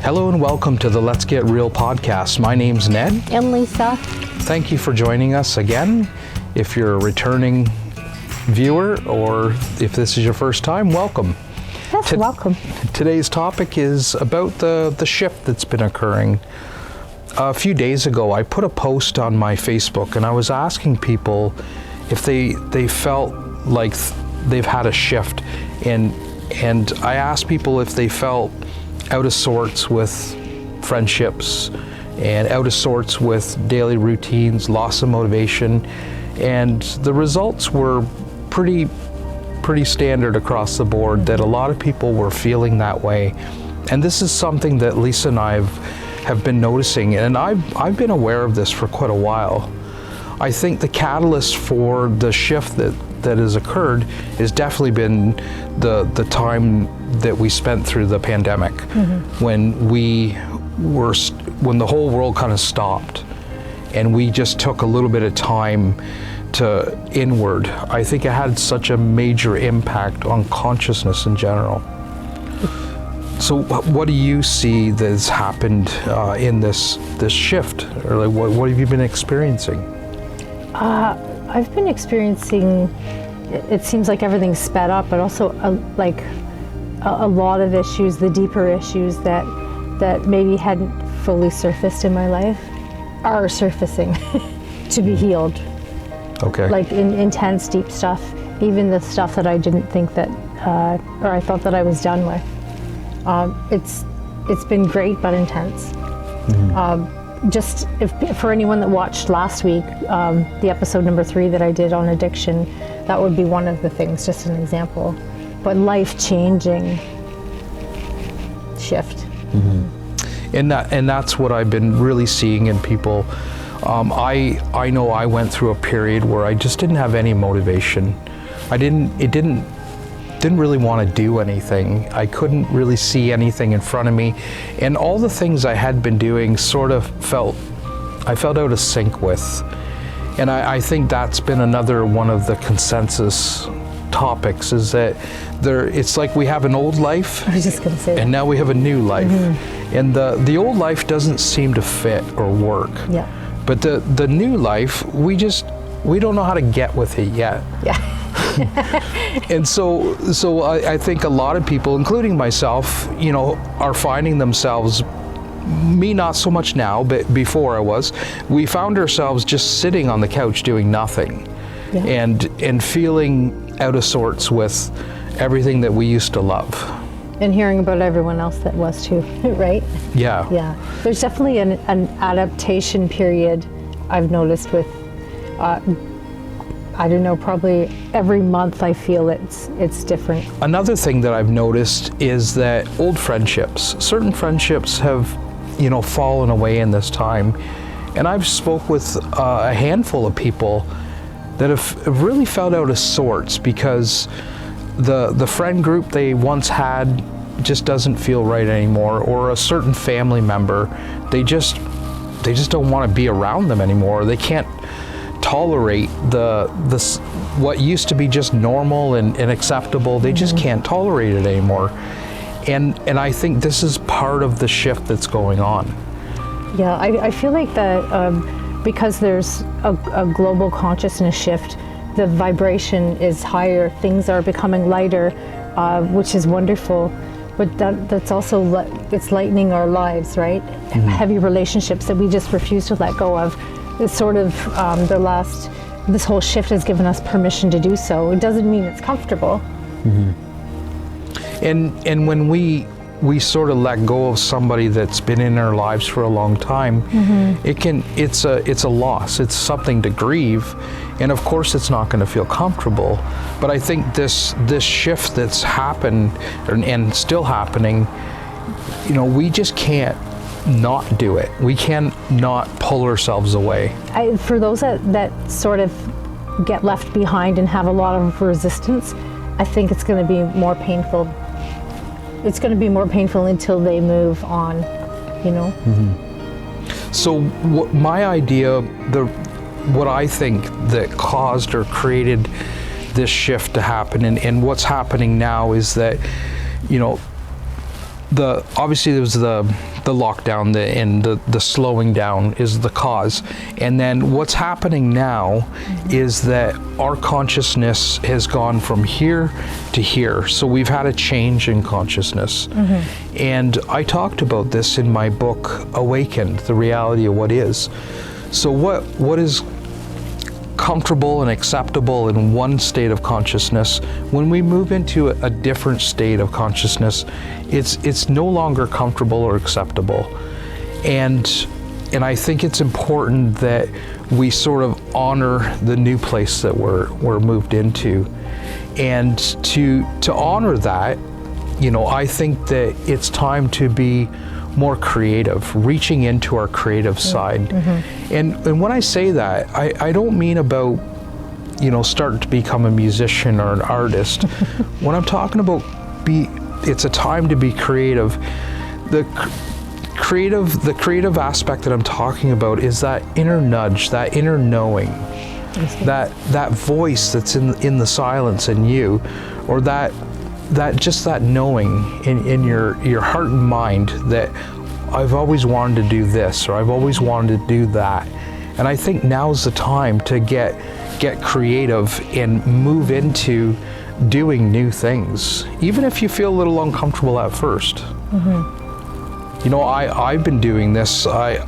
Hello and welcome to the Let's Get Real podcast. My name's Ned. And Lisa. Thank you for joining us again. If you're a returning viewer or if this is your first time, welcome. Yes, welcome. Today's topic is about the shift that's been occurring. A few days ago, I put a post on my Facebook and I was asking people if they felt like they've had a shift, and I asked people if they felt out of sorts with friendships and out of sorts with daily routines, loss of motivation, and the results were pretty standard across the board, that a lot of people were feeling that way. And this is something that Lisa and I have been noticing, and I've been aware of this for quite a while. I think the catalyst for the shift that has occurred has definitely been the time that we spent through the pandemic, when when the whole world kind of stopped and we just took a little bit of time to inward. I think it had such a major impact on consciousness in general. So what do you see that's happened in this shift, or like what have you been experiencing? I've been experiencing, it seems like everything's sped up, but also a lot of issues, the deeper issues that maybe hadn't fully surfaced in my life are surfacing to be healed. Okay. Like intense, deep stuff, even the stuff that I didn't think that, or I thought that I was done with. It's been great, but intense. Just for anyone that watched last week, the episode number 3 that I did on addiction, that would be one of the things, just an example. But life-changing shift. And that's what I've been really seeing in people. I know I went through a period where I just didn't have any motivation. I didn't really want to do anything. I couldn't really see anything in front of me, and all the things I had been doing sort of felt out of sync with. And I think that's been another one of the consensus topics, is that it's like we have an old life, I was just going to say that. And now we have a new life. And the old life doesn't seem to fit or work. Yeah. But the new life, we don't know how to get with it yet. Yeah. And so I think a lot of people, including myself, are finding themselves, me not so much now, but before we found ourselves just sitting on the couch doing nothing. Yeah. and feeling out of sorts with everything that we used to love. And hearing about everyone else that was too, right? Yeah. Yeah. There's definitely an adaptation period I've noticed with, I don't know, probably every month I feel it's different. Another thing that I've noticed is that certain friendships have, fallen away in this time. And I've spoke with a handful of people that have really felt out of sorts because the friend group they once had just doesn't feel right anymore, or a certain family member, they just don't want to be around them anymore. They can't tolerate this what used to be just normal and acceptable. They just can't tolerate it anymore. And I think this is part of the shift that's going on. Yeah, I feel like that because there's a global consciousness shift, the vibration is higher, things are becoming lighter, which is wonderful. But that's also, it's lightening our lives, right? Heavy relationships that we just refuse to let go of. It's sort of this whole shift has given us permission to do so. It doesn't mean it's comfortable. And when we sort of let go of somebody that's been in our lives for a long time, it's a loss. It's something to grieve, and of course it's not going to feel comfortable. But I think this shift that's happened and still happening, we just can't not do it. We can not pull ourselves away. For those that sort of get left behind and have a lot of resistance, I think it's going to be more painful. It's going to be more painful until they move on, So my idea, what I think that caused or created this shift to happen, and what's happening now is that, obviously there was the lockdown and the slowing down is the cause. And then what's happening now is that our consciousness has gone from here to here. So we've had a change in consciousness. And I talked about this in my book, Awakened, The Reality of What Is. So what is comfortable and acceptable in one state of consciousness, when we move into a different state of consciousness, it's no longer comfortable or acceptable. And I think it's important that we sort of honor the new place that we're moved into. And to honor that, you know, I think that it's time to be more creative, reaching into our creative side. And when I say that, I don't mean about, you know, starting to become a musician or an artist. When I'm talking about it's a time to be creative. The creative aspect that I'm talking about is that inner nudge, that inner knowing, that voice that's in the silence in you, or that just that knowing in your heart and mind that I've always wanted to do this, or I've always wanted to do that. And I think now's the time to get creative and move into doing new things, even if you feel a little uncomfortable at first. You know, I've been doing this. I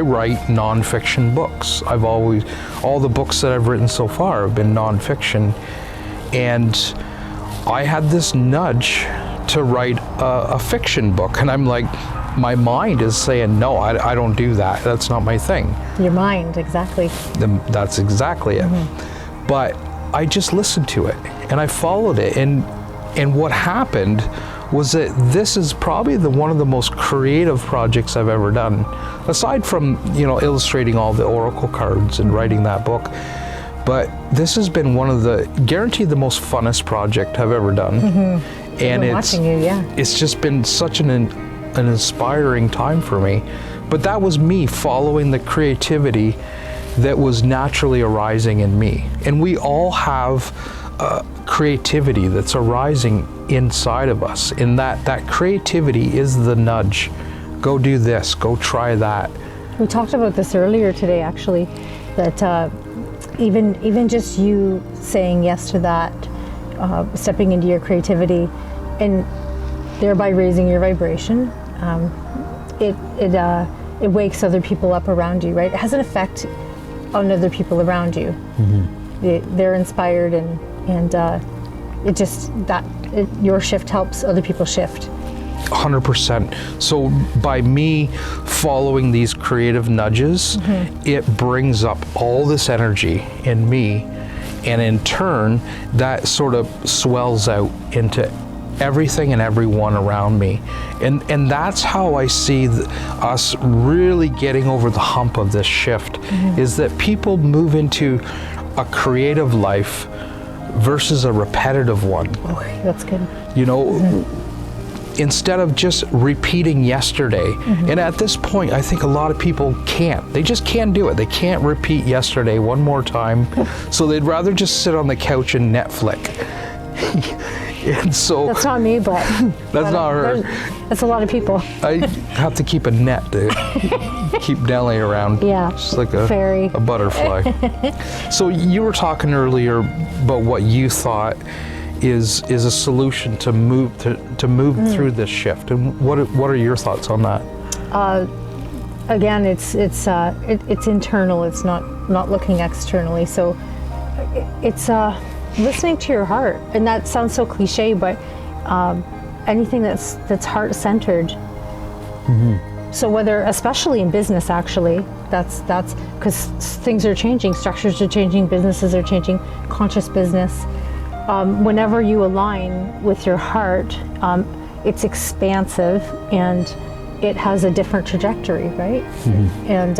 write nonfiction books. All the books that I've written so far have been nonfiction, and I had this nudge to write a fiction book, and I'm like, my mind is saying, no, I don't do that. That's not my thing. Your mind, exactly. That's exactly it. But I just listened to it, and I followed it, and what happened was that this is probably one of the most creative projects I've ever done, aside from, you know, illustrating all the oracle cards and writing that book. But this has been one of guaranteed the most funnest project I've ever done. And it's just been such an inspiring time for me. But that was me following the creativity that was naturally arising in me. And we all have creativity that's arising inside of us. And that creativity is the nudge. Go do this, go try that. We talked about this earlier today, actually, that even just you saying yes to that, stepping into your creativity, and thereby raising your vibration, it wakes other people up around you, right? It has an effect on other people around you. They're inspired, and your shift helps other people shift. 100%. So by me following these creative nudges, it brings up all this energy in me, and in turn that sort of swells out into everything and everyone around me, and that's how I see us really getting over the hump of this shift, is that people move into a creative life versus a repetitive one. Oh, that's good. You know, instead of just repeating yesterday. And at this point, I think a lot of people can't. They just can't do it. They can't repeat yesterday one more time. So they'd rather just sit on the couch and Netflix. And so that's not me, but that's not her. That's a lot of people. I have to keep a net to keep Nellie around. Yeah, just like a fairy, a butterfly. So you were talking earlier about what you thought is a solution to move through this shift, and what are your thoughts on that? Again, it's internal. It's not looking externally. So it's listening to your heart, and that sounds so cliche, but anything that's heart-centered. So whether, especially in business, actually, that's because things are changing, structures are changing, businesses are changing, conscious business. Whenever you align with your heart, it's expansive and it has a different trajectory, right? And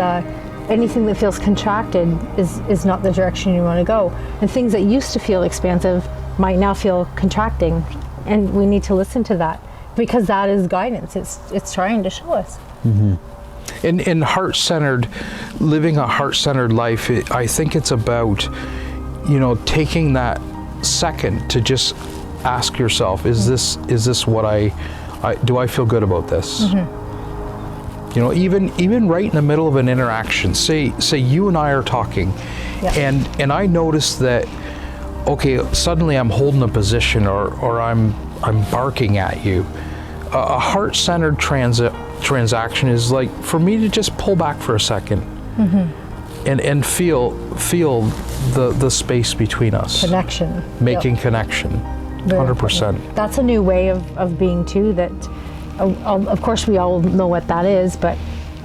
anything that feels contracted is not the direction you want to go. And things that used to feel expansive might now feel contracting. And we need to listen to that, because that is guidance. It's trying to show us. In heart-centered, living a heart-centered life, I think it's about, you know, taking that second to just ask yourself, is this what do I feel good about this? You know, even right in the middle of an interaction, say you and I are talking, Yeah. and I notice that, okay, suddenly I'm holding a position or I'm barking at you. A heart-centered transaction is like for me to just pull back for a second and feel the space between us. Connection. Making connection. Very 100%. important. That's a new way of being too, that of course we all know what that is, but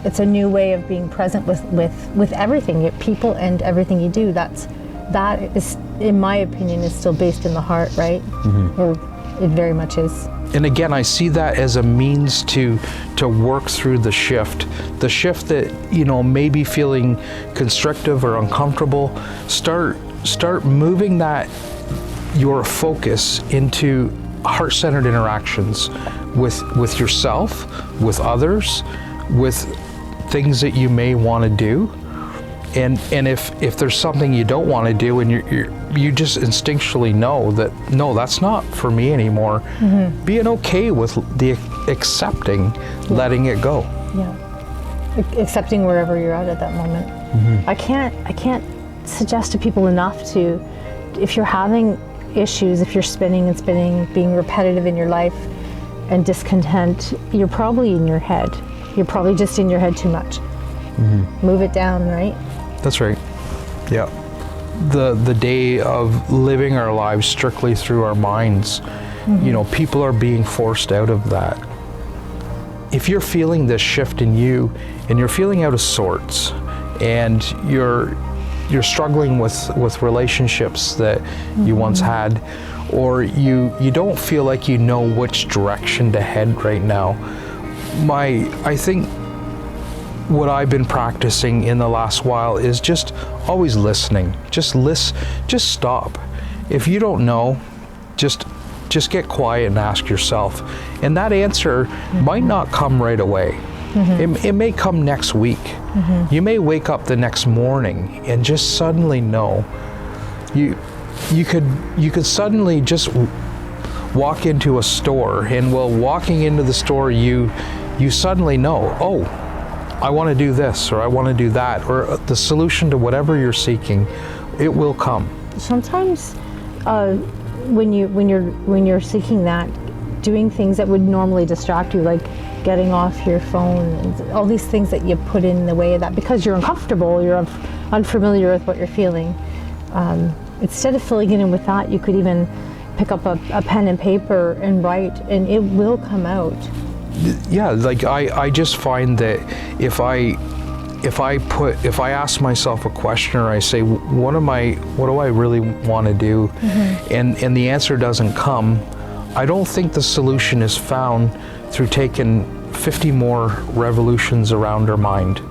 it's a new way of being present with everything, people and everything you do. That is, in my opinion, is still based in the heart, right? Or it very much is. And again, I see that as a means to work through the shift that, you know, may be feeling constrictive or uncomfortable. Start moving that, your focus, into heart-centered interactions with yourself, with others, with things that you may want to do. And if there's something you don't want to do, and you just instinctually know that, no, that's not for me anymore, being okay with the accepting, letting it go. Yeah. Accepting wherever you're at that moment. I can't suggest to people enough to, if you're having issues, if you're spinning and spinning, being repetitive in your life and discontent, you're probably in your head. You're probably just in your head too much. Move it down, right? That's right. Yeah. The day of living our lives strictly through our minds, you know, people are being forced out of that. If you're feeling this shift in you and you're feeling out of sorts and you're struggling with relationships that you once had, or you don't feel like you know which direction to head right now, I think what I've been practicing in the last while is just always listening. Just stop. If you don't know, just get quiet and ask yourself. And that answer might not come right away. It may come next week. You may wake up the next morning and just suddenly know. You could suddenly just walk into a store, and while walking into the store, you suddenly know, oh, I want to do this, or I want to do that, or the solution to whatever you're seeking, it will come. Sometimes when you're seeking that, doing things that would normally distract you, like getting off your phone and all these things that you put in the way of that because you're uncomfortable, you're unfamiliar with what you're feeling. Instead of filling it in with that, you could even pick up a pen and paper and write, and it will come out. Yeah, like I just find that if I ask myself a question, or I say, what do I really want to do, and the answer doesn't come, I don't think the solution is found through taking 50 more revolutions around our mind.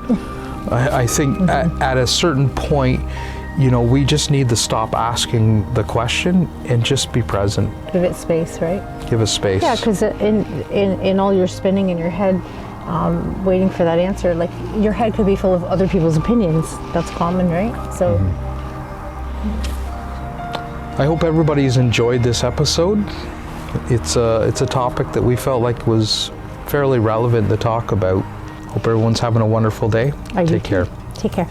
I think at a certain point, you know, we just need to stop asking the question and just be present. Give it space, right? Give it space. Yeah, because in all your spinning in your head, waiting for that answer, like your head could be full of other people's opinions. That's common, right? So. I hope everybody's enjoyed this episode. It's a topic that we felt like was fairly relevant to talk about. Hope everyone's having a wonderful day. Take care. Take care.